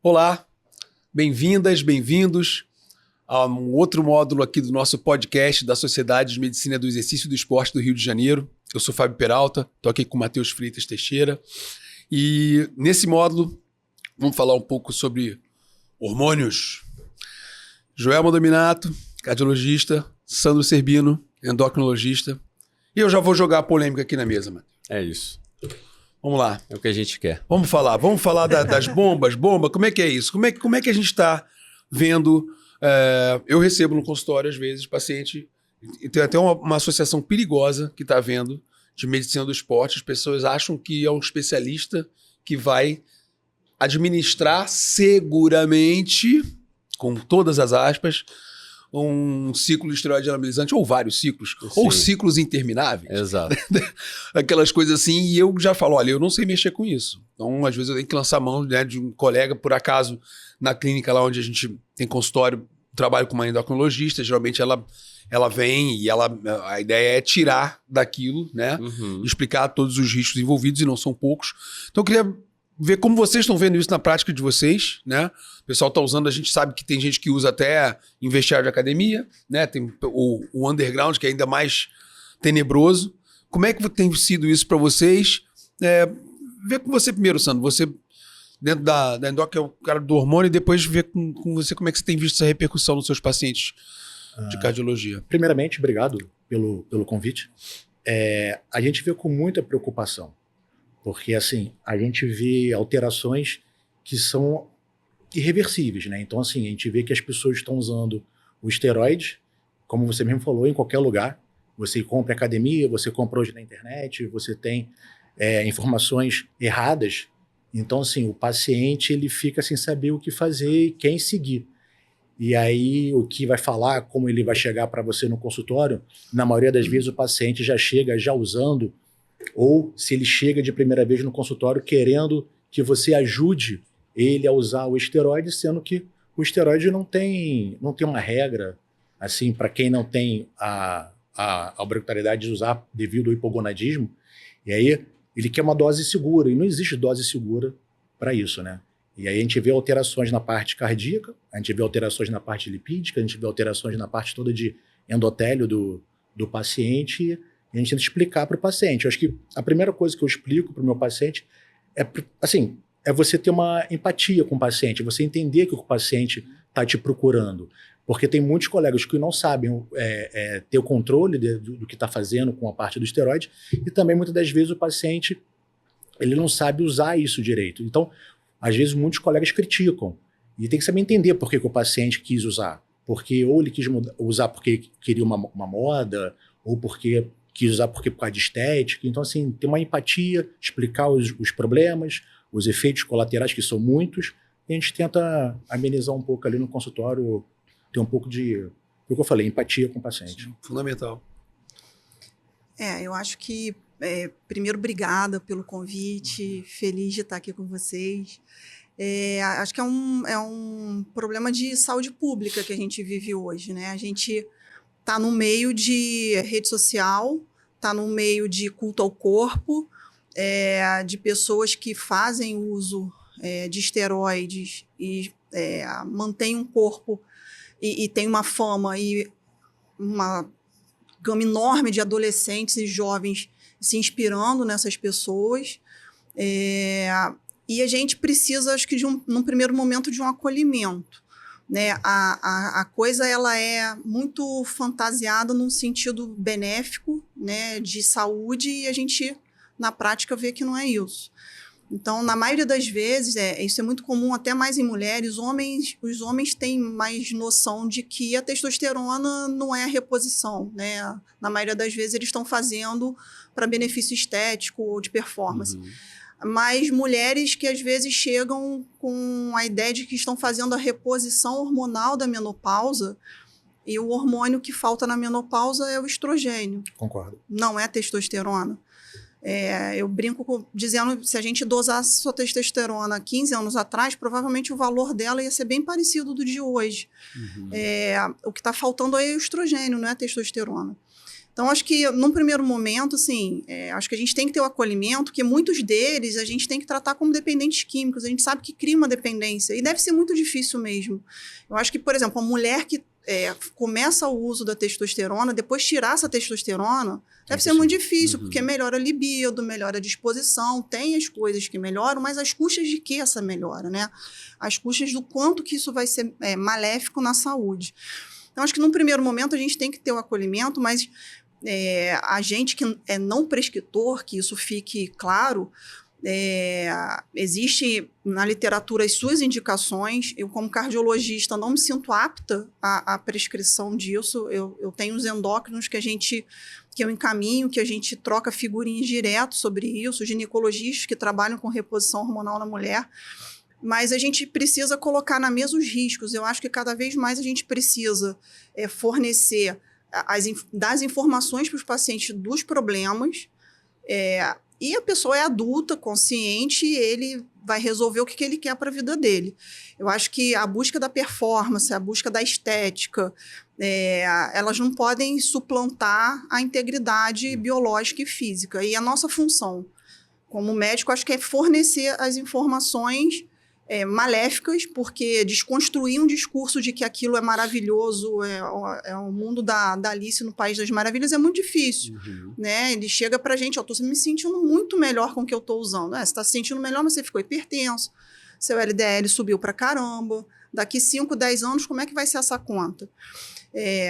Olá, bem-vindas, bem-vindos a um outro módulo aqui do nosso podcast da Sociedade de Medicina do Exercício e do Esporte do Rio de Janeiro. Eu sou Fábio Peralta, estou aqui com o Matheus Freitas Teixeira e nesse módulo vamos falar um pouco sobre hormônios. Joelma Dominato, cardiologista, Sandro Cerbino, endocrinologista, e eu já vou jogar a polêmica aqui na mesa, Matheus. É isso. Vamos lá. É o que a gente quer. Vamos falar das bombas. Bomba, como é que é isso? Como é que a gente está vendo? Eu recebo no consultório, às vezes, paciente, e tem até uma associação perigosa que está havendo de medicina do esporte. As pessoas acham que é um especialista que vai administrar seguramente, com todas as aspas, um ciclo de esteroide anabolizante, ou vários ciclos, Sim. ou ciclos intermináveis. Exato. Aquelas coisas assim, e eu já falo, olha, eu não sei mexer com isso. Então, às vezes, eu tenho que lançar a mão, né, de um colega, por acaso, na clínica lá onde a gente tem consultório, trabalho com uma endocrinologista, geralmente ela vem e a ideia é tirar daquilo, né? Explicar todos os riscos envolvidos, e não são poucos. Então, eu queria ver como vocês estão vendo isso na prática de vocês, né? O pessoal está usando, a gente sabe que tem gente que usa até em vestiário de academia, né? Tem o underground, que é ainda mais tenebroso. Como é que tem sido isso para vocês? Ver com você primeiro, Sandro. Você, dentro da Endoc, é o cara do hormônio, e depois ver com você como é que você tem visto essa repercussão nos seus pacientes de cardiologia. Primeiramente, obrigado pelo convite. A gente vê com muita preocupação, porque assim, a gente vê alterações que são irreversíveis, né? Então, assim, a gente vê que as pessoas estão usando o esteroide, como você mesmo falou, em qualquer lugar. Você compra em academia, você compra hoje na internet, você tem informações erradas. Então, assim, o paciente ele fica sem saber o que fazer e quem seguir. E aí, o que vai falar, como ele vai chegar para você no consultório, na maioria das vezes o paciente já chega já usando, ou se ele chega de primeira vez no consultório querendo que você ajude ele a usar o esteroide, sendo que o esteroide não tem uma regra, assim, para quem não tem a obrigatoriedade de usar devido ao hipogonadismo. E aí, ele quer uma dose segura, e não existe dose segura para isso, né? E aí a gente vê alterações na parte cardíaca, a gente vê alterações na parte lipídica, a gente vê alterações na parte toda de endotélio do paciente, e a gente tenta explicar para o paciente. Eu acho que a primeira coisa que eu explico para o meu paciente é você ter uma empatia com o paciente, você entender que o paciente está te procurando. Porque tem muitos colegas que não sabem ter o controle do que está fazendo com a parte do esteroide, e também muitas das vezes o paciente ele não sabe usar isso direito. Então, às vezes muitos colegas criticam, e tem que saber entender por que o paciente quis usar. Porque ou ele quis usar porque queria uma moda, ou porque quis usar por causa de estética. Então, assim, ter uma empatia, explicar os problemas, os efeitos colaterais, que são muitos, e a gente tenta amenizar um pouco ali no consultório, ter um pouco de, o que eu falei, empatia com o paciente. Sim, fundamental. Eu acho que, primeiro, obrigada pelo convite, feliz de estar aqui com vocês. Acho que é um problema de saúde pública que a gente vive hoje, né? A gente está no meio de rede social, está no meio de culto ao corpo, de pessoas que fazem uso de esteroides e mantêm um corpo e tem uma fama e uma gama enorme de adolescentes e jovens se inspirando nessas pessoas. E a gente precisa, acho que, num primeiro momento, de um acolhimento, né? A coisa ela é muito fantasiada num sentido benéfico, né, de saúde, e a gente, na prática, vê que não é isso. Então, na maioria das vezes, isso é muito comum até mais em mulheres, os homens têm mais noção de que a testosterona não é a reposição, né? Na maioria das vezes, eles estão fazendo para benefício estético ou de performance. Mas mulheres que às vezes chegam com a ideia de que estão fazendo a reposição hormonal da menopausa, e o hormônio que falta na menopausa é o estrogênio. Concordo. Não é a testosterona. Eu brinco dizendo que se a gente dosasse sua testosterona 15 anos atrás, provavelmente o valor dela ia ser bem parecido do de hoje. O que está faltando aí é o estrogênio, não é a testosterona. Então, acho que, num primeiro momento, assim, acho que a gente tem que ter o acolhimento, porque muitos deles a gente tem que tratar como dependentes químicos. A gente sabe que cria uma dependência e deve ser muito difícil mesmo. Eu acho que, por exemplo, a mulher que começa o uso da testosterona, depois tirar essa testosterona, deve ser muito difícil, porque melhora a libido, melhora a disposição, tem as coisas que melhoram, mas às custas de que essa melhora, né? Às custas do quanto que isso vai ser maléfico na saúde. Então, acho que num primeiro momento a gente tem que ter o acolhimento, mas a gente que é não prescritor, que isso fique claro, existe na literatura as suas indicações. Eu, como cardiologista, não me sinto apta à prescrição disso. Eu tenho os endócrinos que eu encaminho, que a gente troca figurinhas direto sobre isso, os ginecologistas que trabalham com reposição hormonal na mulher. Mas a gente precisa colocar na mesa os riscos. Eu acho que cada vez mais a gente precisa fornecer das informações para os pacientes dos problemas, e a pessoa é adulta, consciente, e ele vai resolver o que ele quer para a vida dele. Eu acho que a busca da performance, a busca da estética, elas não podem suplantar a integridade biológica e física. E a nossa função como médico, acho que é fornecer as informações maléficas, porque desconstruir um discurso de que aquilo é maravilhoso, é o mundo da Alice no País das Maravilhas, é muito difícil. Né? Ele chega pra gente, eu estou me sentindo muito melhor com o que eu estou usando. Você está se sentindo melhor, mas você ficou hipertenso, seu LDL subiu pra caramba, daqui 5, 10 anos, como é que vai ser essa conta?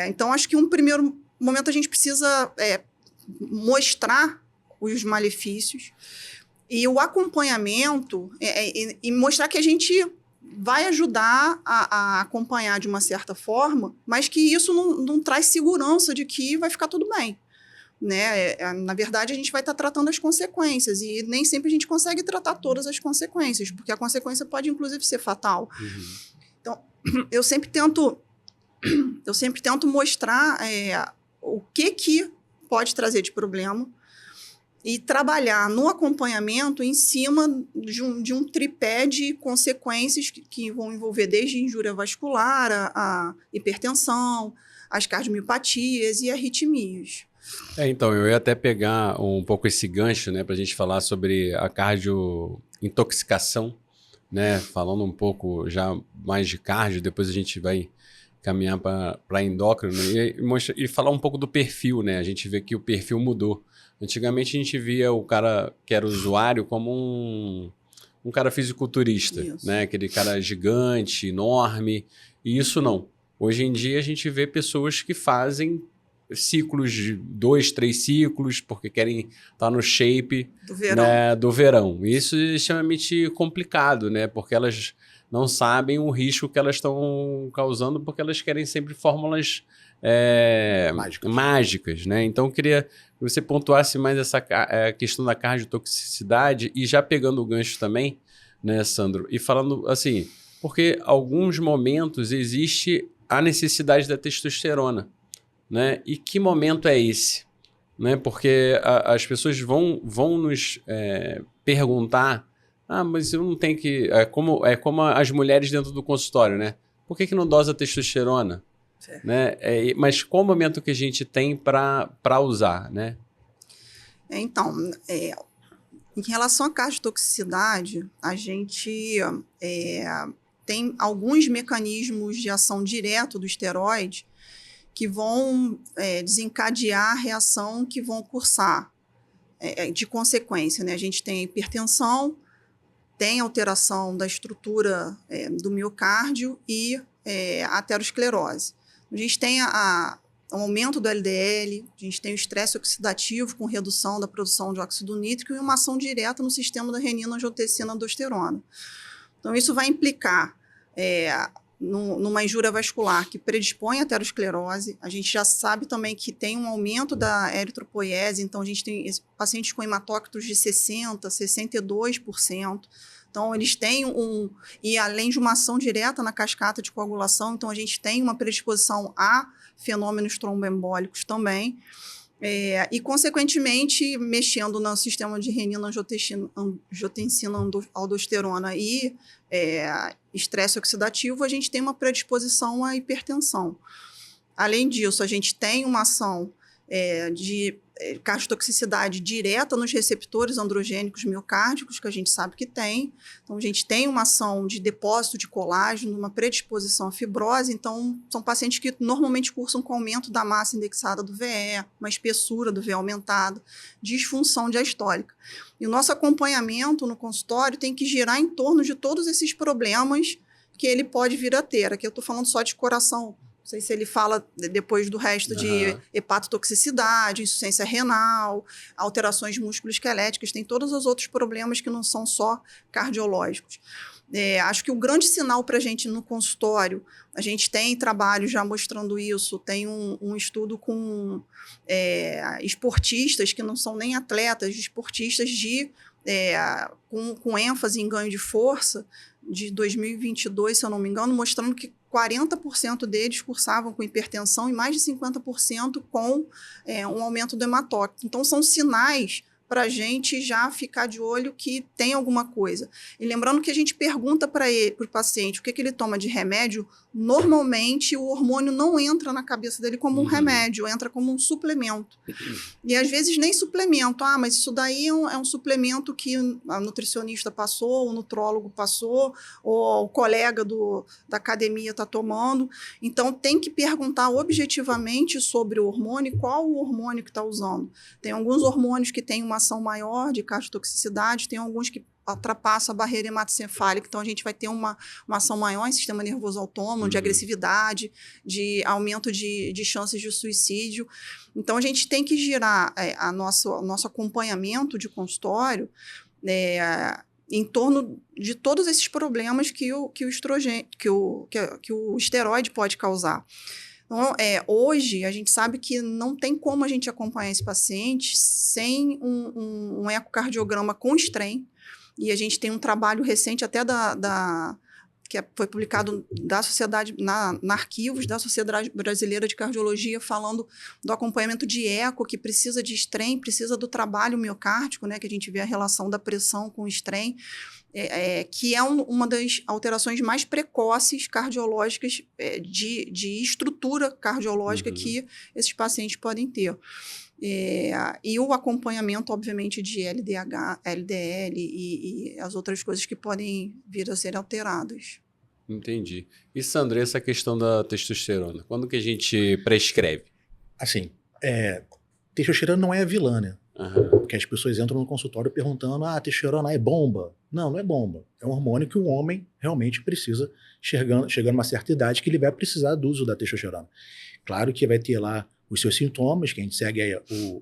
Então, acho que um primeiro momento a gente precisa mostrar os malefícios, e o acompanhamento, e mostrar que a gente vai ajudar a acompanhar de uma certa forma, mas que isso não traz segurança de que vai ficar tudo bem. Né? Na verdade, a gente vai estar tratando as consequências, e nem sempre a gente consegue tratar todas as consequências, porque a consequência pode, inclusive, ser fatal. Então, eu sempre tento mostrar o que pode trazer de problema, e trabalhar no acompanhamento em cima de um tripé de consequências que vão envolver desde injúria vascular, a hipertensão, as cardiomiopatias e arritmias. Então, eu ia até pegar um pouco esse gancho, né, para a gente falar sobre a cardiointoxicação, né, falando um pouco já mais de cardio, depois a gente vai caminhar para endócrino e falar um pouco do perfil, né, a gente vê que o perfil mudou. Antigamente a gente via o cara que era usuário como um cara fisiculturista, né? Aquele cara gigante, enorme, e isso não. Hoje em dia a gente vê pessoas que fazem ciclos de 2, 3 ciclos, porque querem estar no shape do verão. E isso é extremamente complicado, né? Porque elas não sabem o risco que elas estão causando, porque elas querem sempre fórmulas mágicas, né? Então eu queria que você pontuasse mais essa questão da cardiotoxicidade, e já pegando o gancho também, né, Sandro, e falando assim, porque alguns momentos existe a necessidade da testosterona, né? E que momento é esse? Né? Porque as pessoas vão nos perguntar, mas eu não tenho que... É como as mulheres dentro do consultório, né? Por que não dosa testosterona? Né? Mas qual o momento que a gente tem para usar, né? Então, em relação à cardiotoxicidade, a gente tem alguns mecanismos de ação direto do esteroide que vão desencadear a reação que vão cursar de consequência, né? A gente tem a hipertensão, tem alteração da estrutura do miocárdio e a aterosclerose. A gente tem o aumento do LDL, a gente tem o estresse oxidativo com redução da produção de óxido nítrico e uma ação direta no sistema da renina, angiotensina, aldosterona. Então, isso vai implicar numa injúria vascular que predispõe à aterosclerose. A gente já sabe também que tem um aumento da eritropoiese, então a gente tem pacientes com hematócritos de 60%, 62%. Então, eles têm e além de uma ação direta na cascata de coagulação, então a gente tem uma predisposição a fenômenos tromboembólicos também. E, consequentemente, mexendo no sistema de renina, angiotensina, aldosterona e estresse oxidativo, a gente tem uma predisposição à hipertensão. Além disso, a gente tem uma ação de cardiotoxicidade direta nos receptores androgênicos miocárdicos, que a gente sabe que tem. Então, a gente tem uma ação de depósito de colágeno, uma predisposição à fibrose. Então, são pacientes que normalmente cursam com aumento da massa indexada do VE, uma espessura do VE aumentada, disfunção diastólica. E o nosso acompanhamento no consultório tem que girar em torno de todos esses problemas que ele pode vir a ter. Aqui eu estou falando só de coração. Não sei se ele fala depois do resto de hepatotoxicidade, insuficiência renal, alterações músculo-esqueléticas, tem todos os outros problemas que não são só cardiológicos. Acho que o grande sinal para a gente no consultório, a gente tem trabalho já mostrando isso, tem um estudo com esportistas que não são nem atletas, esportistas com ênfase em ganho de força, de 2022, se eu não me engano, mostrando que 40% deles cursavam com hipertensão e mais de 50% com um aumento do hematócrito. Então, são sinais para a gente já ficar de olho que tem alguma coisa. E lembrando que a gente pergunta para o paciente o que ele toma de remédio, normalmente o hormônio não entra na cabeça dele como um remédio, entra como um suplemento. E às vezes nem suplemento. Mas isso daí é um suplemento que a nutricionista passou, o nutrólogo passou, ou o colega da academia está tomando. Então tem que perguntar objetivamente sobre o hormônio, qual o hormônio que está usando. Tem alguns hormônios que têm uma ação maior de cardiotoxicidade, tem alguns que ultrapassa a barreira hematocefálica, então a gente vai ter uma ação maior em sistema nervoso autônomo, de agressividade, de aumento de chances de suicídio. Então a gente tem que girar o nosso acompanhamento de consultório em torno de todos esses problemas que o esteroide pode causar. Então, hoje, a gente sabe que não tem como a gente acompanhar esse paciente sem um ecocardiograma com strain. E a gente tem um trabalho recente até que foi publicado da sociedade, na arquivos da Sociedade Brasileira de Cardiologia, falando do acompanhamento de eco, que precisa de strain, precisa do trabalho miocárdico, né, que a gente vê a relação da pressão com o strain, que é uma das alterações mais precoces cardiológicas, de estrutura cardiológica que esses pacientes podem ter. E o acompanhamento, obviamente, de LDH, LDL e as outras coisas que podem vir a ser alteradas. Entendi. E, Sandra, essa questão da testosterona, quando que a gente prescreve? Assim, testosterona não é a vilã, né? Porque as pessoas entram no consultório perguntando, testosterona é bomba. Não, não é bomba. É um hormônio que o homem realmente precisa, chegando a uma certa idade, que ele vai precisar do uso da testosterona. Claro que vai ter lá os seus sintomas, que a gente segue aí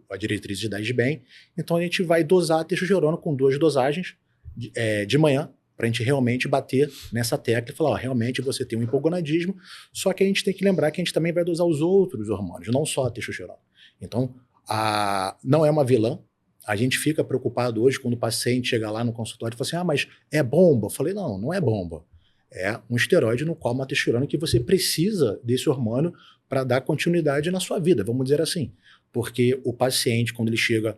a diretriz de idade bem. Então a gente vai dosar a testosterona com 2 dosagens de manhã, para a gente realmente bater nessa tecla e falar, realmente você tem um hipogonadismo, só que a gente tem que lembrar que a gente também vai dosar os outros hormônios, não só a testosterona. Então, não é uma vilã. A gente fica preocupado hoje quando o paciente chega lá no consultório e fala assim, mas é bomba? Eu falei, não, não é bomba. É um esteroide no qual uma testosterona que você precisa desse hormônio para dar continuidade na sua vida, vamos dizer assim. Porque o paciente, quando ele chega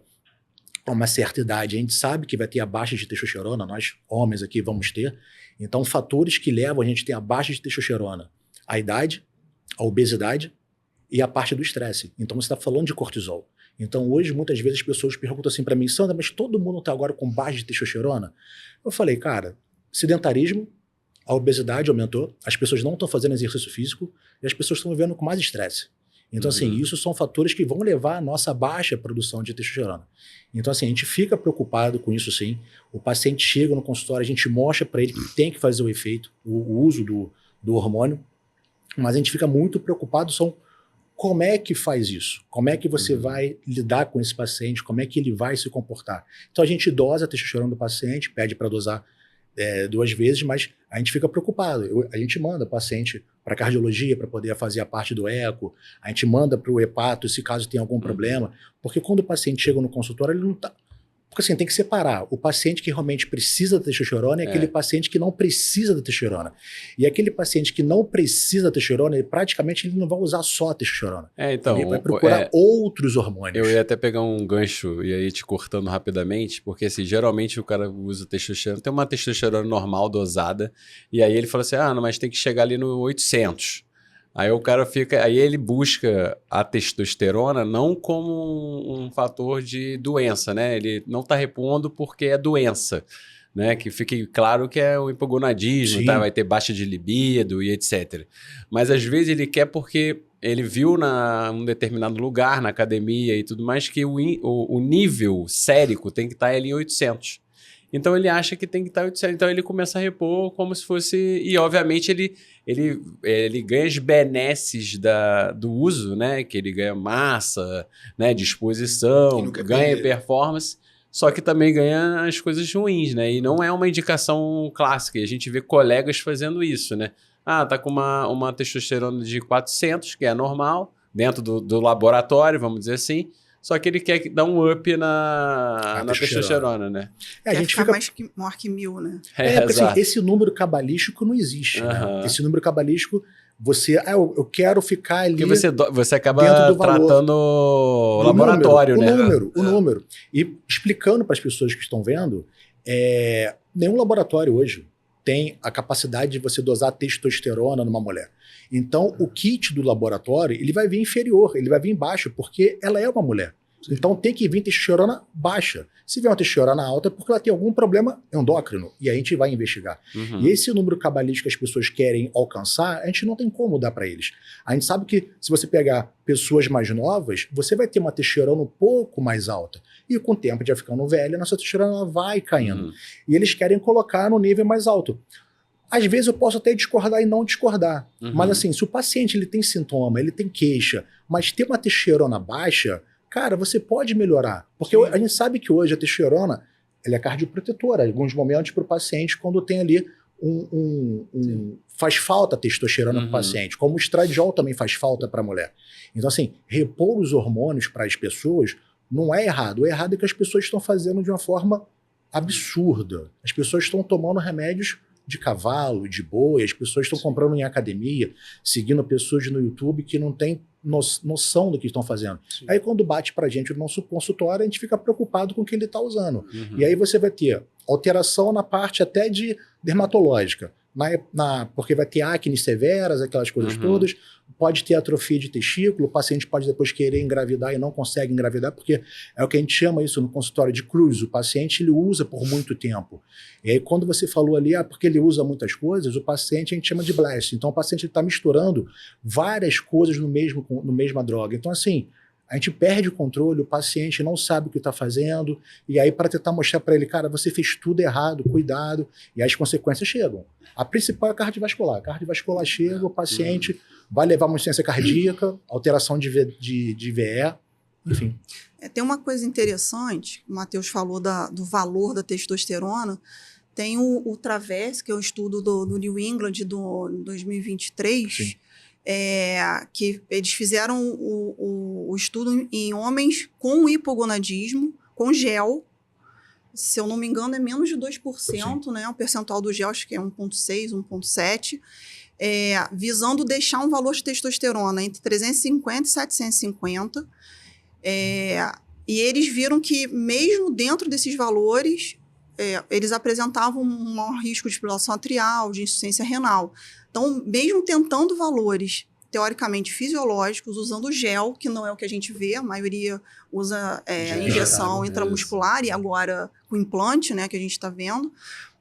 a uma certa idade, a gente sabe que vai ter a baixa de testosterona, nós homens aqui vamos ter. Então, fatores que levam a gente a ter a baixa de testosterona, a idade, a obesidade e a parte do estresse. Então, você está falando de cortisol. Então, hoje, muitas vezes as pessoas perguntam assim para mim, Sandra, mas todo mundo está agora com baixa de testosterona? Eu falei, cara, sedentarismo, a obesidade aumentou, as pessoas não estão fazendo exercício físico e as pessoas estão vivendo com mais estresse. Então, assim, isso são fatores que vão levar a nossa baixa produção de testosterona. Então, assim, a gente fica preocupado com isso, sim. O paciente chega no consultório, a gente mostra para ele que tem que fazer o efeito, o uso do hormônio, mas a gente fica muito preocupado como é que faz isso? Como é que você vai lidar com esse paciente? Como é que ele vai se comportar? Então, a gente dosa a testosterona do paciente, pede para dosar 2 vezes, mas a gente fica preocupado. A gente manda o paciente para cardiologia para poder fazer a parte do eco, a gente manda para o hepato se caso tem algum problema, porque quando o paciente chega no consultório, ele não está... Porque assim, tem que separar. O paciente que realmente precisa da testosterona é aquele paciente que não precisa da testosterona. E aquele paciente que não precisa da testosterona, ele não vai usar só a testosterona. Então, ele vai procurar outros hormônios. Eu ia até pegar um gancho e aí te cortando rapidamente, porque assim, geralmente o cara usa testosterona, tem uma testosterona normal dosada, e aí ele fala assim, não, mas tem que chegar ali no 800. Aí o cara fica. Aí ele busca a testosterona não como um fator de doença, né? Ele não está repondo porque é doença, né? Que fique claro que é o hipogonadismo, tá? Vai ter baixa de libido e etc. Mas às vezes ele quer porque ele viu um determinado lugar, na academia e tudo mais, que o nível sérico tem que estar ali em 800. Então ele acha que tem que estar 800. Então ele começa a repor como se fosse... E obviamente ele ganha as benesses do uso, né? Que ele ganha massa, né? Disposição, ganha performance, só que também ganha as coisas ruins, né? E não é uma indicação clássica. E a gente vê colegas fazendo isso, né? Ah, tá com uma testosterona de 400, que é normal, dentro do laboratório, vamos dizer assim. Só que ele quer dar um up na testosterona, né? A gente fica maior que 1000, né? Assim, esse número cabalístico não existe, né? Esse número cabalístico, eu quero ficar ali. Porque você acaba tratando o laboratório, né? O número. E explicando para as pessoas que estão vendo, nenhum laboratório hoje tem a capacidade de você dosar testosterona numa mulher. Então, o kit do laboratório, ele vai vir inferior, ele vai vir baixo, porque ela é uma mulher. Sim. Então, tem que vir testosterona baixa. Se vier uma testosterona alta, é porque ela tem algum problema endócrino, e a gente vai investigar. Uhum. E esse número cabalístico que as pessoas querem alcançar, a gente não tem como dar para eles. A gente sabe que, se você pegar pessoas mais novas, você vai ter uma testosterona um pouco mais alta. E com o tempo, já ficando velha, a nossa testosterona vai caindo. Uhum. E eles querem colocar no nível mais alto. Às vezes eu posso até discordar e não discordar. Uhum. Mas assim, se o paciente ele tem sintoma, ele tem queixa, mas tem uma testosterona baixa, cara, você pode melhorar. Porque a gente sabe que hoje a testosterona ela é cardioprotetora. Em alguns momentos para o paciente, quando tem ali faz falta testosterona para o paciente. Como o estradiol também faz falta para a mulher. Então assim, repor os hormônios para as pessoas não é errado. O errado é que as pessoas estão fazendo de uma forma absurda. As pessoas estão tomando remédios de cavalo, de boi, as pessoas estão comprando em academia, seguindo pessoas no YouTube que não têm noção do que estão fazendo. Sim. Aí quando bate pra gente o nosso consultório, a gente fica preocupado com o que ele está usando. Uhum. E aí você vai ter alteração na parte até de dermatológica, porque vai ter acne severas, aquelas coisas todas, pode ter atrofia de testículo, o paciente pode depois querer engravidar e não consegue engravidar, porque é o que a gente chama isso no consultório de cruz, o paciente ele usa por muito tempo. E aí quando você falou ali, porque ele usa muitas coisas, o paciente a gente chama de blast, então o paciente está misturando várias coisas no mesma droga. Então assim, a gente perde o controle, o paciente não sabe o que está fazendo, e aí para tentar mostrar para ele, cara, você fez tudo errado, cuidado, e as consequências chegam. A principal é a cardiovascular. A cardiovascular chega, o paciente vai levar uma insuficiência cardíaca, alteração de VE, enfim. Tem uma coisa interessante, o Matheus falou do valor da testosterona, tem o TRAVERSE, que é um estudo do New England do 2023, sim. Que eles fizeram o estudo em homens com hipogonadismo, com gel, se eu não me engano é menos de 2%, né? O percentual do gel acho que é 1,6, 1,7%, visando deixar um valor de testosterona entre 350 e 750, e eles viram que mesmo dentro desses valores, eles apresentavam um maior risco de fibrilação atrial, de insuficiência renal. Então, mesmo tentando valores teoricamente fisiológicos, usando gel, que não é o que a gente vê, a maioria usa injeção intramuscular e agora com implante, né, que a gente está vendo,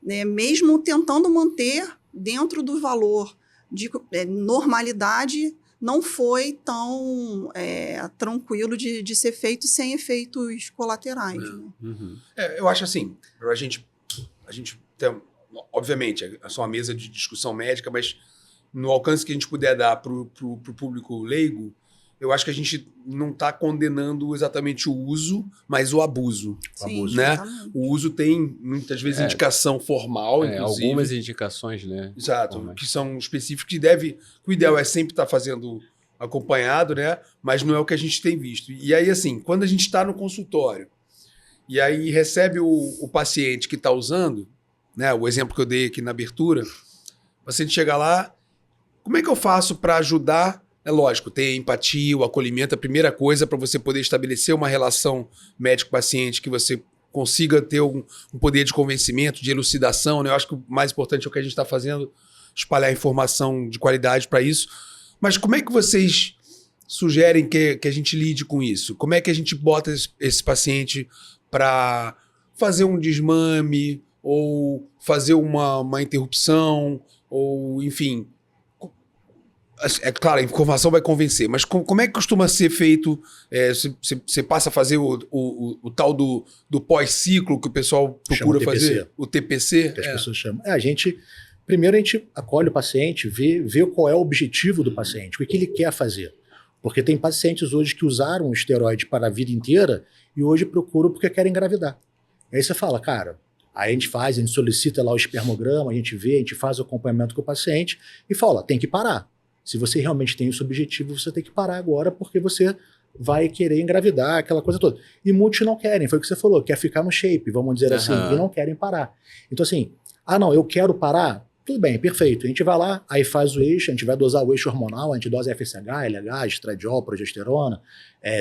mesmo tentando manter dentro do valor de normalidade, não foi tão tranquilo de ser feito sem efeitos colaterais. Né? Uhum. Eu acho assim, a gente tem, obviamente, é só uma mesa de discussão médica, mas no alcance que a gente puder dar para o público leigo, eu acho que a gente não está condenando exatamente o uso, mas o abuso. Sim, né? O uso tem, muitas vezes, indicação formal, inclusive. Algumas indicações, né? Exato, que são específicas, que o ideal é sempre estar fazendo acompanhado, né? Mas não é o que a gente tem visto. E aí, assim, quando a gente está no consultório e aí recebe o paciente que está usando, né? O exemplo que eu dei aqui na abertura, o paciente chega lá, como é que eu faço para ajudar? É lógico, ter empatia, o acolhimento, a primeira coisa para você poder estabelecer uma relação médico-paciente, que você consiga ter um poder de convencimento, de elucidação, né? Eu acho que o mais importante é o que a gente está fazendo, espalhar informação de qualidade para isso. Mas como é que vocês sugerem que a gente lide com isso? Como é que a gente bota esse paciente para fazer um desmame ou fazer uma interrupção ou, enfim... É claro, a informação vai convencer, mas como é que costuma ser feito? Você passa a fazer o tal do pós-ciclo que o pessoal procura fazer? O TPC? Que as pessoas chamam. Primeiro a gente acolhe o paciente, vê qual é o objetivo do paciente, o que ele quer fazer. Porque tem pacientes hoje que usaram o esteroide para a vida inteira e hoje procuram porque querem engravidar. Aí você fala, cara, aí a gente solicita lá o espermograma, a gente faz o acompanhamento com o paciente e fala, tem que parar. Se você realmente tem esse objetivo, você tem que parar agora porque você vai querer engravidar, aquela coisa toda. E muitos não querem, foi o que você falou, quer ficar no shape, vamos dizer assim, e não querem parar. Então assim, não, eu quero parar, tudo bem, perfeito. A gente vai lá, aí faz o eixo, a gente vai dosar o eixo hormonal, a gente dosa FSH, LH, estradiol, progesterona,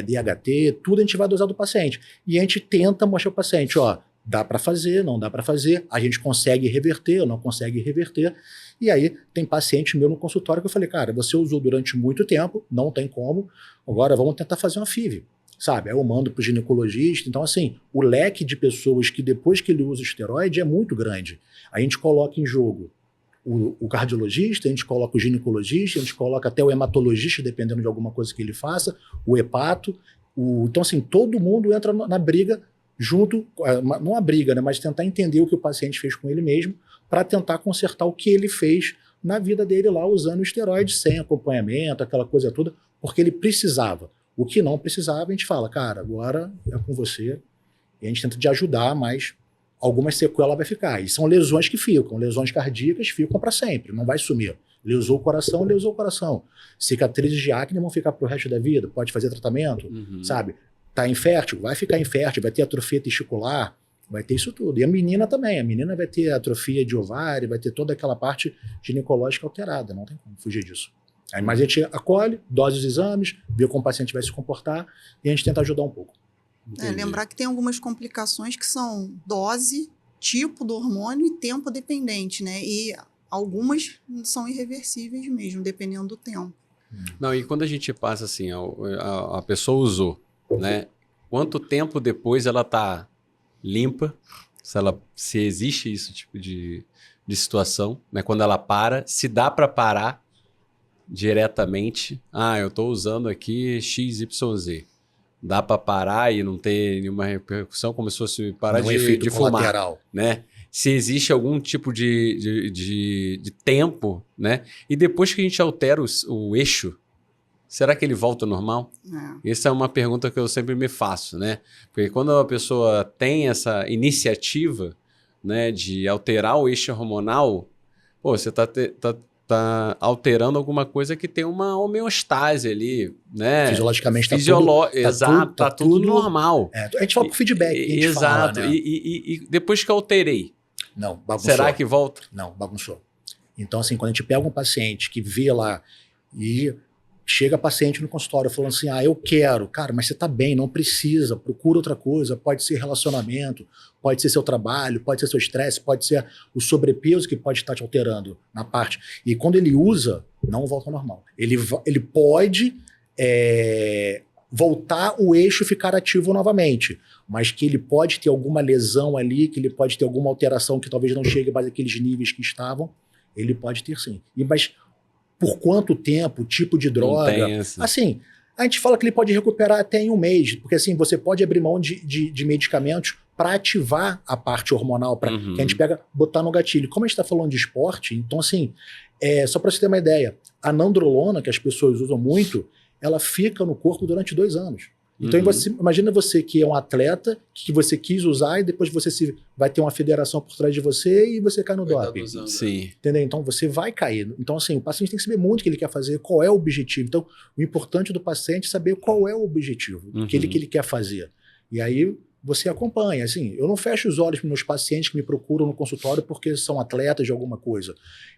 DHT, tudo a gente vai dosar do paciente. E a gente tenta mostrar ao paciente, ó, dá para fazer, não dá para fazer, a gente consegue reverter, não consegue reverter. E aí tem paciente meu no consultório que eu falei, cara, você usou durante muito tempo, não tem como, agora vamos tentar fazer uma FIV, sabe? Aí eu mando para o ginecologista. Então assim, o leque de pessoas que depois que ele usa o esteroide é muito grande. A gente coloca em jogo o cardiologista, a gente coloca o ginecologista, a gente coloca até o hematologista, dependendo de alguma coisa que ele faça, o hepato. Então assim, todo mundo entra na briga junto, não a briga, né, mas tentar entender o que o paciente fez com ele mesmo para tentar consertar o que ele fez na vida dele lá usando o esteroide, sem acompanhamento, aquela coisa toda, porque ele precisava. O que não precisava, a gente fala, cara, agora é com você, e a gente tenta te ajudar, mas algumas sequelas vai ficar. E são lesões que ficam, lesões cardíacas ficam para sempre, não vai sumir. Lesou o coração, lesou o coração. Cicatrizes de acne vão ficar pro resto da vida, pode fazer tratamento, sabe? Tá infértil, vai ficar infértil, vai ter atrofia testicular, vai ter isso tudo. E a menina também, a menina vai ter atrofia de ovário, vai ter toda aquela parte ginecológica alterada, não tem como fugir disso. Aí, mas a gente acolhe, dose os exames, vê como o paciente vai se comportar e a gente tenta ajudar um pouco. Lembrar que tem algumas complicações que são dose, tipo do hormônio e tempo dependente, né? E algumas são irreversíveis mesmo, dependendo do tempo. Não, e quando a gente passa assim, a pessoa usou, né? Quanto tempo depois ela tá limpa, se existe esse tipo de situação, né? Quando ela para, se dá para parar diretamente, eu tô usando aqui XYZ. Dá para parar e não ter nenhuma repercussão, como se fosse parar de fumar, né? Se existe algum tipo de tempo, né? E depois que a gente altera o eixo, será que ele volta ao normal? Essa é uma pergunta que eu sempre me faço, né? Porque quando a pessoa tem essa iniciativa, né, de alterar o eixo hormonal, você tá alterando alguma coisa que tem uma homeostase ali, né? Fisiologicamente tá tudo normal. A gente fala com feedback. Exato. Fala, né? E depois que eu alterei, não, bagunçou. Será que volta? Não, bagunçou. Então, assim, quando a gente pega um paciente que vê lá e chega paciente no consultório falando assim, eu quero. Cara, mas você tá bem, não precisa, procura outra coisa. Pode ser relacionamento, pode ser seu trabalho, pode ser seu estresse, pode ser o sobrepeso que pode estar te alterando na parte. E quando ele usa, não volta ao normal. Ele pode voltar o eixo ficar ativo novamente, mas que ele pode ter alguma lesão ali, que ele pode ter alguma alteração que talvez não chegue mais àqueles níveis que estavam, ele pode ter sim. Mas por quanto tempo, tipo de droga. Assim, a gente fala que ele pode recuperar até em um mês, porque assim, você pode abrir mão de medicamentos para ativar a parte hormonal, que a gente pega, botar no gatilho. Como a gente está falando de esporte, então assim, só para você ter uma ideia, a nandrolona, que as pessoas usam muito, ela fica no corpo durante 2 anos. Então imagina você que é um atleta, que você quis usar e depois você vai ter uma federação por trás de você e você cai no doping. Sim. Entendeu? Então você vai cair. Então assim, o paciente tem que saber muito o que ele quer fazer, qual é o objetivo. Então o importante do paciente é saber qual é o objetivo, que ele quer fazer. E aí você acompanha. Assim, eu não fecho os olhos para meus pacientes que me procuram no consultório porque são atletas de alguma coisa.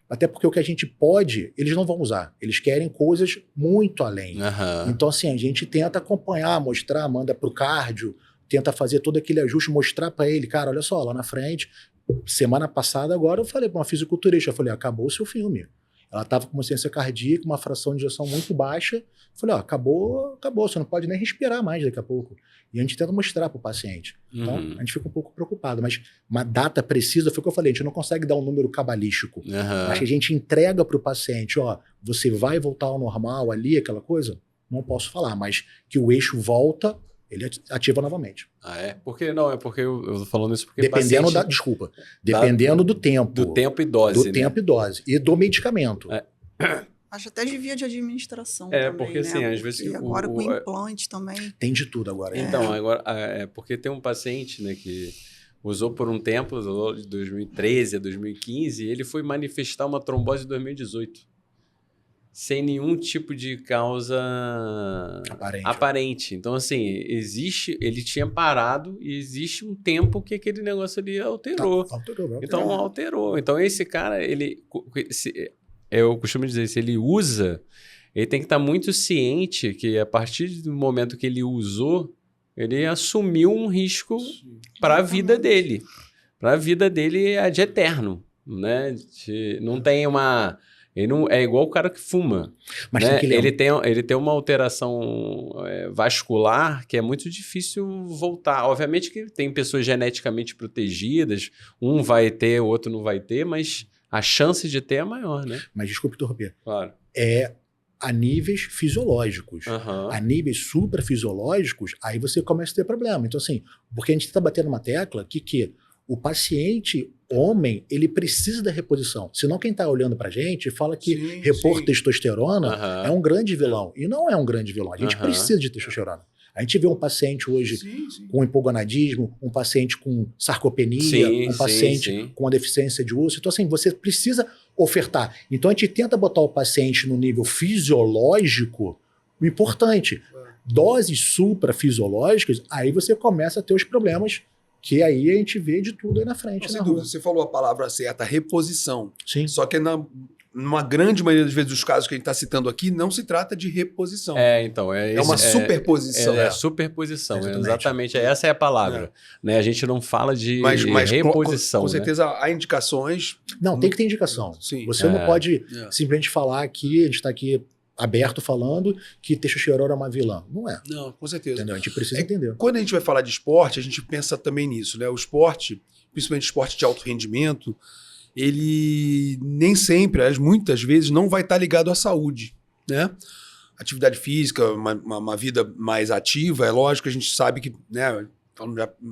Até porque o que a gente pode, eles não vão usar. Eles querem coisas muito além. Então, assim, a gente tenta acompanhar, mostrar, manda pro cardio, tenta fazer todo aquele ajuste, mostrar para ele, cara, olha só, lá na frente, semana passada agora eu falei para uma fisiculturista, eu falei, acabou o seu filme. Ela estava com uma insuficiência cardíaca, uma fração de ejeção muito baixa. Falei, ó, acabou, você não pode nem respirar mais daqui a pouco. E a gente tenta mostrar para o paciente. Então, a gente fica um pouco preocupado. Mas uma data precisa, foi o que eu falei, a gente não consegue dar um número cabalístico. Mas que a gente entrega para o paciente, ó, você vai voltar ao normal ali, aquela coisa? Não posso falar, mas que o eixo volta, ele ativa novamente. Ah, é? Porque não, é porque eu tô falando isso porque dependendo paciente... dependendo do tempo. Do tempo e dose, do tempo e dose. E do medicamento. Acho até de via de administração também, porque né? Assim, às vezes... E agora com implante também. Tem de tudo agora. Então, agora, porque tem um paciente, né, que usou por um tempo, usou de 2013 a 2015, e ele foi manifestar uma trombose em 2018. Sem nenhum tipo de causa aparente. Então, assim, ele tinha parado e existe um tempo que aquele negócio ali alterou. Alterou. Então, esse cara, eu costumo dizer, se ele usa, ele tem que estar muito ciente que a partir do momento que ele usou, ele assumiu um risco para a vida dele. Para a vida dele é de eterno, né? Não tem uma... Ele não, é igual o cara que fuma. Mas né? Ele tem uma alteração vascular que é muito difícil voltar. Obviamente que tem pessoas geneticamente protegidas, um vai ter, o outro não vai ter, mas a chance de ter é maior, né? Mas desculpe interromper. Claro. A níveis fisiológicos. A níveis suprafisiológicos, aí você começa a ter problema. Então, assim, porque a gente está batendo uma tecla que o paciente homem, ele precisa da reposição. Senão quem está olhando pra gente fala que repor testosterona é um grande vilão. E não é um grande vilão. A gente precisa de testosterona. A gente vê um paciente hoje com hipogonadismo, um paciente com sarcopenia, um paciente com uma deficiência de osso. Então, assim, você precisa ofertar. Então, a gente tenta botar o paciente no nível fisiológico, o importante. Doses suprafisiológicas, aí você começa a ter os problemas que aí a gente vê de tudo aí na frente. Sem dúvida, você falou a palavra certa, reposição. Sim. Só que numa grande maioria das vezes dos casos que a gente está citando aqui, não se trata de reposição. Então. É uma superposição. Superposição, exatamente. Essa é a palavra. Né? A gente não fala de reposição. Com certeza há indicações. Não, tem que ter indicação. Sim. Você não pode simplesmente falar aqui, a gente está aqui aberto falando que testosterona é uma vilã. Não é. Não, com certeza. Entendeu? A gente precisa entender. Quando a gente vai falar de esporte, a gente pensa também nisso, né? O esporte, principalmente esporte de alto rendimento, ele nem sempre, muitas vezes, não vai estar ligado à saúde, né? Atividade física, uma vida mais ativa, é lógico, a gente sabe que, né,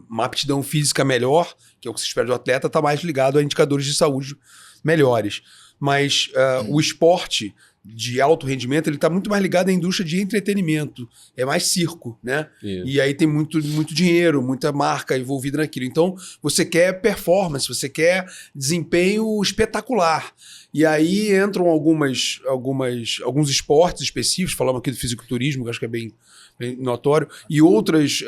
uma aptidão física melhor, que é o que se espera do atleta, está mais ligado a indicadores de saúde melhores. Mas o esporte de alto rendimento, ele está muito mais ligado à indústria de entretenimento. É mais circo, né? E aí tem muito dinheiro, muita marca envolvida naquilo. Então, você quer performance, você quer desempenho espetacular. E aí entram alguns esportes específicos, falamos aqui do fisiculturismo, que acho que é bem notório, e outros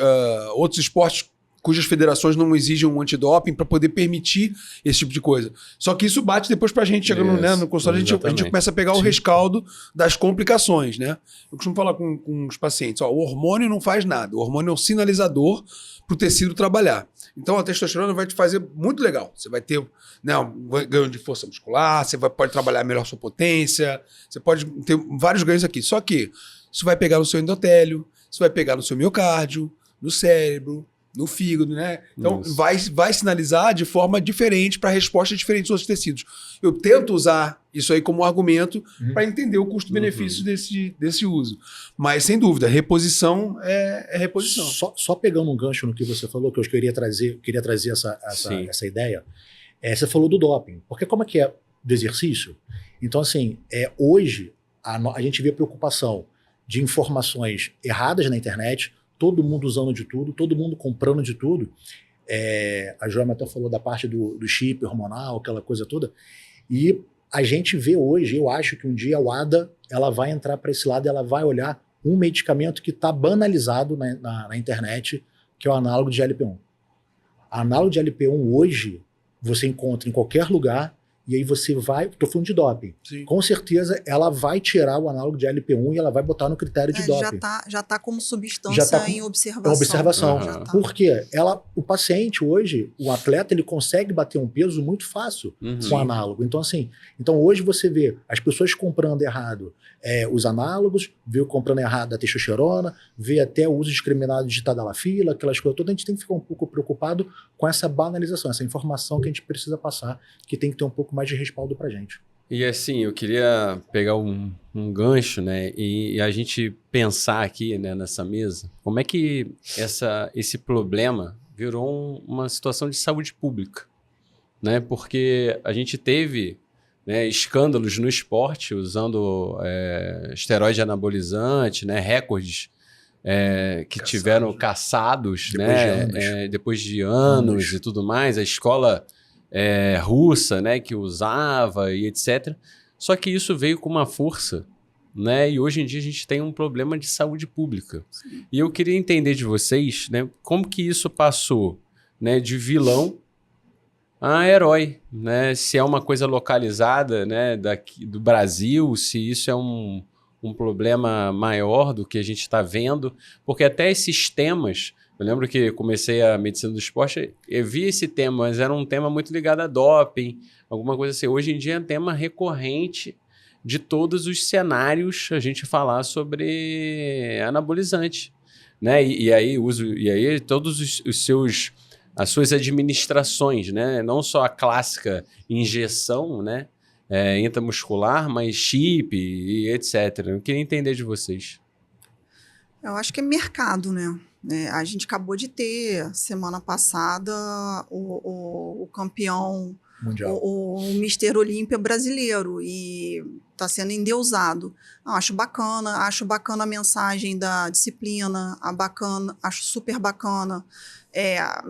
esportes cujas federações não exigem um antidoping para poder permitir esse tipo de coisa. Só que isso bate depois para a gente, chegando no consultório, a gente começa a pegar o rescaldo das complicações, né? Eu costumo falar com os pacientes, o hormônio não faz nada, o hormônio é um sinalizador para o tecido trabalhar. Então a testosterona vai te fazer muito legal. Você vai ter, né, um ganho de força muscular, você pode trabalhar melhor sua potência, você pode ter vários ganhos aqui. Só que isso vai pegar no seu endotélio, isso vai pegar no seu miocárdio, no cérebro, no fígado, né? Então, vai sinalizar de forma diferente para respostas diferentes dos outros tecidos. Eu tento usar isso aí como argumento para entender o custo-benefício desse uso. Mas, sem dúvida, reposição é reposição. Só pegando um gancho no que você falou, que eu queria trazer essa ideia, você falou do doping. Porque como é que é do exercício? Então, assim, hoje a gente vê preocupação de informações erradas na internet, todo mundo usando de tudo, todo mundo comprando de tudo. A Joana até falou da parte do chip hormonal, aquela coisa toda. E a gente vê hoje, eu acho que um dia a WADA ela vai entrar para esse lado, ela vai olhar um medicamento que está banalizado na internet, que é o análogo de GLP-1. Análogo de GLP-1 hoje, você encontra em qualquer lugar e aí você vai... Estou falando de doping. Sim. Com certeza, ela vai tirar o análogo de LP1 e ela vai botar no critério de doping. Já tá como substância em observação. Observação. Já tá. Por quê? O paciente hoje, o atleta, ele consegue bater um peso muito fácil com análogo. Então, assim, hoje você vê as pessoas comprando errado os análogos, vê comprando errado a testosterona, vê até o uso discriminado de tadalafila, aquelas coisas todas. A gente tem que ficar um pouco preocupado com essa banalização, essa informação que a gente precisa passar, que tem que ter um pouco mais de respaldo pra gente. E assim, eu queria pegar um gancho, né, e a gente pensar aqui, né, nessa mesa, como é que esse problema virou uma situação de saúde pública, né, porque a gente teve, né, escândalos no esporte usando esteroide anabolizante, né, recordes que tiveram caçados, depois de anos e tudo mais, a escola russa, né, que usava e etc. Só que isso veio com uma força, né, e hoje em dia a gente tem um problema de saúde pública. Sim. E eu queria entender de vocês, né, como que isso passou, né, de vilão a herói, né, se é uma coisa localizada, né, daqui do Brasil, se isso é um problema maior do que a gente está vendo, porque até esses temas, eu lembro que comecei a medicina do esporte, eu vi esse tema, mas era um tema muito ligado a doping, alguma coisa assim. Hoje em dia é um tema recorrente de todos os cenários a gente falar sobre anabolizante, né? E aí todos as suas administrações, né? Não só a clássica injeção, né? Intramuscular, mas chip e etc. Eu queria entender de vocês. Eu acho que é mercado, né? A gente acabou de ter, semana passada, o campeão mundial, o Mister Olímpia brasileiro, e está sendo endeusado. Acho bacana a mensagem da disciplina, acho super bacana.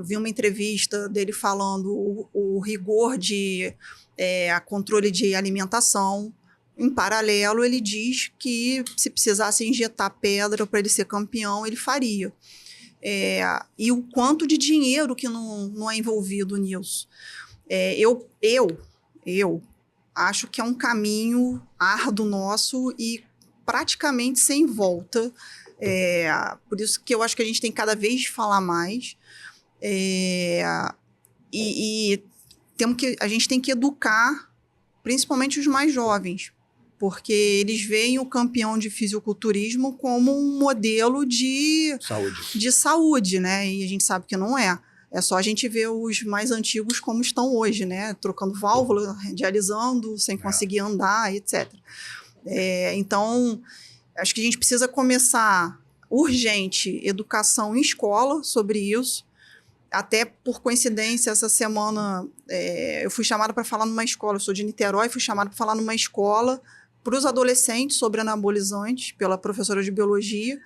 Vi uma entrevista dele falando o rigor de controle de alimentação. Em paralelo, ele diz que se precisasse injetar pedra para ele ser campeão, ele faria. E o quanto de dinheiro que não é envolvido nisso. Eu acho que é um caminho árduo nosso e praticamente sem volta. Por isso que eu acho que a gente tem cada vez de falar mais. A gente tem que educar, principalmente os mais jovens, porque eles veem o campeão de fisiculturismo como um modelo de saúde, né? E a gente sabe que não é. É só a gente ver os mais antigos como estão hoje, né? Trocando válvula, dialisando, sem conseguir andar, etc. Então, acho que a gente precisa começar urgente educação em escola sobre isso. Até por coincidência, essa semana eu fui chamada para falar numa escola. Eu sou de Niterói, fui chamada para falar numa escola para os adolescentes sobre anabolizantes, pela professora de biologia.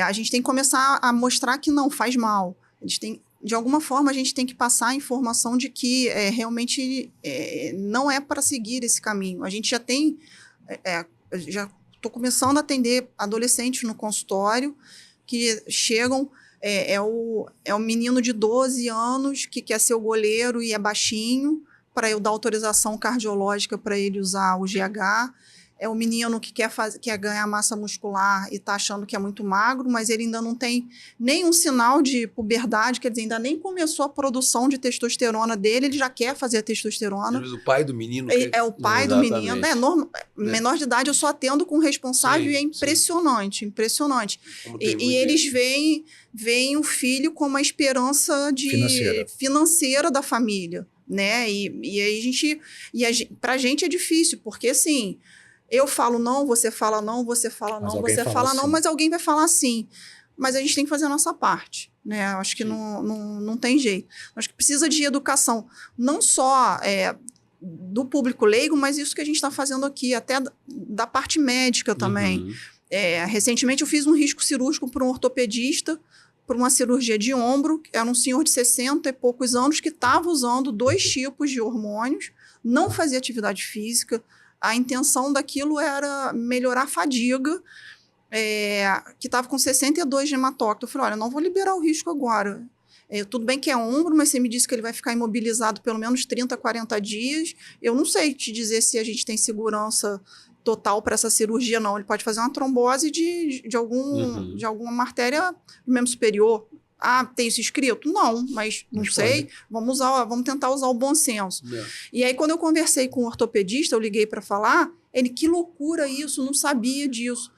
A gente tem que começar a mostrar que não faz mal. De alguma forma, a gente tem que passar a informação de que realmente não é para seguir esse caminho. A gente já tem... já estou começando a atender adolescentes no consultório que chegam... É o menino de 12 anos que quer ser o goleiro e é baixinho, para eu dar autorização cardiológica para ele usar o GH. É o menino que quer ganhar massa muscular e está achando que é muito magro, mas ele ainda não tem nenhum sinal de puberdade, quer dizer, ainda nem começou a produção de testosterona dele, ele já quer fazer a testosterona. Às vezes o pai do menino... o pai do menino. Menor de idade eu só atendo com responsável. Sim, e é impressionante, impressionante. E eles veem o filho como a esperança financeira da família, né? E aí pra gente é difícil, porque assim... Eu falo não, você fala não, você fala não, você fala não, mas alguém vai falar sim. Mas a gente tem que fazer a nossa parte, né? Eu acho que não tem jeito. Acho que precisa de educação, não só do público leigo, mas isso que a gente está fazendo aqui, até da parte médica também. Uhum. Recentemente eu fiz um risco cirúrgico para um ortopedista, por uma cirurgia de ombro. Era um senhor de 60 e poucos anos que estava usando 2 tipos de hormônios, não fazia atividade física. A intenção daquilo era melhorar a fadiga, que estava com 62 de hematócrito. Eu falei, olha, não vou liberar o risco agora. Tudo bem que é ombro, mas você me disse que ele vai ficar imobilizado pelo menos 30, 40 dias. Eu não sei te dizer se a gente tem segurança total para essa cirurgia, não. Ele pode fazer uma trombose de alguma artéria do membro superior. Ah, tem isso escrito? Não, mas não sei. Vamos tentar usar o bom senso. E aí, quando eu conversei com o ortopedista, eu liguei para falar, ele, que loucura isso, não sabia disso.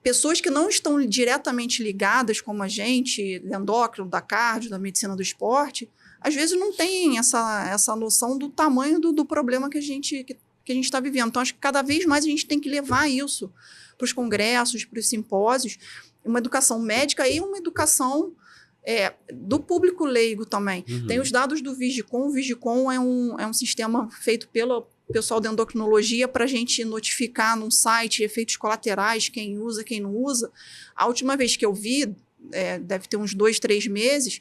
Pessoas que não estão diretamente ligadas, como a gente, do endócrino, da cardio, da medicina do esporte, às vezes não tem essa noção do tamanho do problema que a gente está vivendo. Então, acho que cada vez mais a gente tem que levar isso para os congressos, para os simpósios, uma educação médica e uma educação do público leigo também. Tem os dados do Vigicon. O Vigicon é um sistema feito pelo pessoal da endocrinologia para a gente notificar num site efeitos colaterais, quem usa, quem não usa. A última vez que eu vi, deve ter uns 2, 3 meses,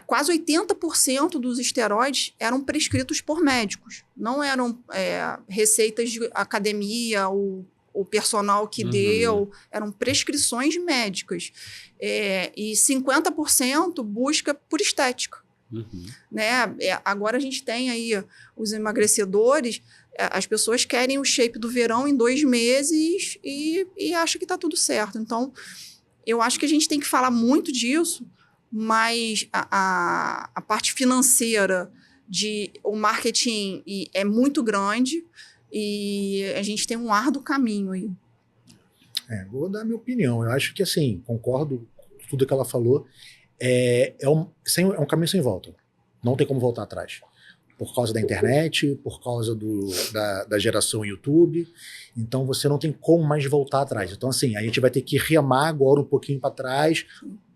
quase 80% dos esteroides eram prescritos por médicos. Não eram receitas de academia, o personal que deu, eram prescrições médicas. E 50% busca por estética. Né? Agora a gente tem aí os emagrecedores, as pessoas querem o shape do verão em 2 meses e acham que está tudo certo. Então, eu acho que a gente tem que falar muito disso, mas a parte financeira, o marketing é muito grande, e a gente tem um árduo caminho aí. Vou dar a minha opinião. Eu acho que, assim, concordo com tudo que ela falou. É um caminho sem volta. Não tem como voltar atrás. Por causa da internet, por causa da geração YouTube. Então, você não tem como mais voltar atrás. Então, assim, a gente vai ter que remar agora um pouquinho para trás,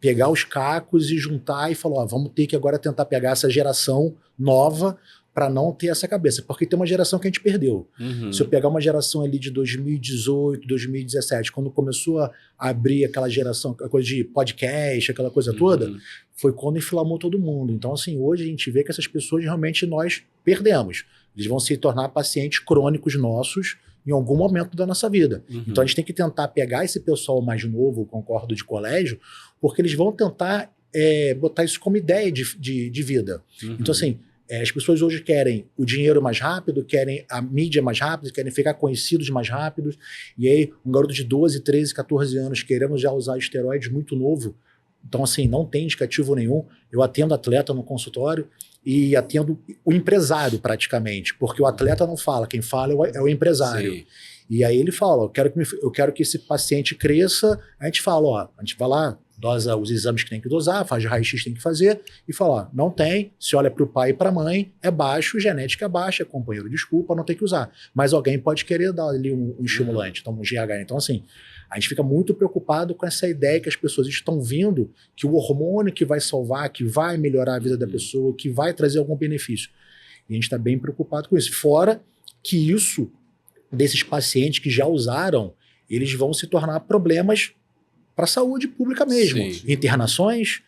pegar os cacos e juntar e falar, vamos ter que agora tentar pegar essa geração nova para não ter essa cabeça, porque tem uma geração que a gente perdeu. Se eu pegar uma geração ali de 2018, 2017, quando começou a abrir aquela geração, a coisa de podcast, aquela coisa toda, foi quando inflamou todo mundo. Então, assim, hoje a gente vê que essas pessoas realmente nós perdemos. Eles vão se tornar pacientes crônicos nossos em algum momento da nossa vida. Então, a gente tem que tentar pegar esse pessoal mais novo, concordo, de colégio, porque eles vão tentar botar isso como ideia de vida. Então, assim, as pessoas hoje querem o dinheiro mais rápido, querem a mídia mais rápida, querem ficar conhecidos mais rápidos. E aí, um garoto de 12, 13, 14 anos querendo já usar esteroides muito novo. Então, assim, não tem indicativo nenhum. Eu atendo atleta no consultório e atendo o empresário praticamente, porque o atleta não fala, quem fala é o empresário. Sim. E aí ele fala, eu quero que esse paciente cresça. A gente fala, a gente vai lá, dosa os exames que tem que dosar, faz raio-x tem que fazer, e fala, não tem, se olha para o pai e para a mãe, é baixo, genética é baixa, companheiro, desculpa, não tem que usar. Mas alguém pode querer dar ali um estimulante, então um GH. Então, assim, a gente fica muito preocupado com essa ideia que as pessoas estão vendo que o hormônio que vai salvar, que vai melhorar a vida da pessoa, que vai trazer algum benefício. E a gente está bem preocupado com isso. Fora que isso, desses pacientes que já usaram, eles vão se tornar problemas para a saúde pública mesmo. Sim. Internações,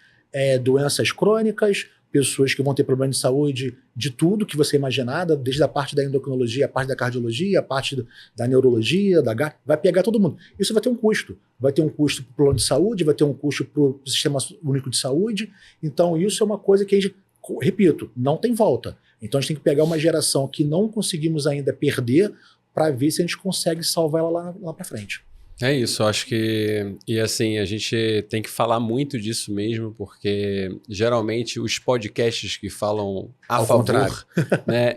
doenças crônicas, pessoas que vão ter problemas de saúde de tudo que você imaginar, desde a parte da endocrinologia, a parte da cardiologia, a parte da neurologia, vai pegar todo mundo. Isso vai ter um custo. Vai ter um custo para o plano de saúde, vai ter um custo para o Sistema Único de Saúde. Então, isso é uma coisa que a gente, repito, não tem volta. Então, a gente tem que pegar uma geração que não conseguimos ainda perder para ver se a gente consegue salvar ela lá para frente. É isso, eu acho que... E assim, a gente tem que falar muito disso mesmo, porque geralmente os podcasts que falam a favor, né,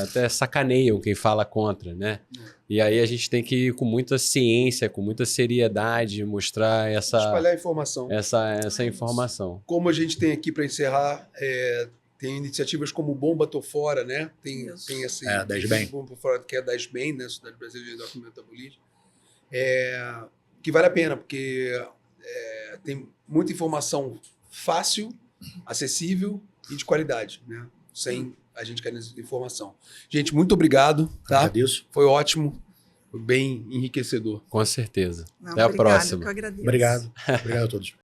até sacaneiam quem fala contra, né? E aí a gente tem que ir com muita ciência, com muita seriedade, mostrar espalhar informação. Essa informação. Como a gente tem aqui para encerrar... Tem iniciativas como Bomba Tô Fora, né? Tem esse... 10 Bem. Bomba Tô Fora, que é 10 Bem, né? Sociedade Brasileira de Endócrino e Metabolismo. Que vale a pena, porque tem muita informação fácil, acessível e de qualidade, né? Sem a gente querer informação. Gente, muito obrigado. Tá? Agradeço. Foi ótimo. Foi bem enriquecedor. Com certeza. Não, até a próxima. Que eu agradeço. Obrigado. Obrigado a todos.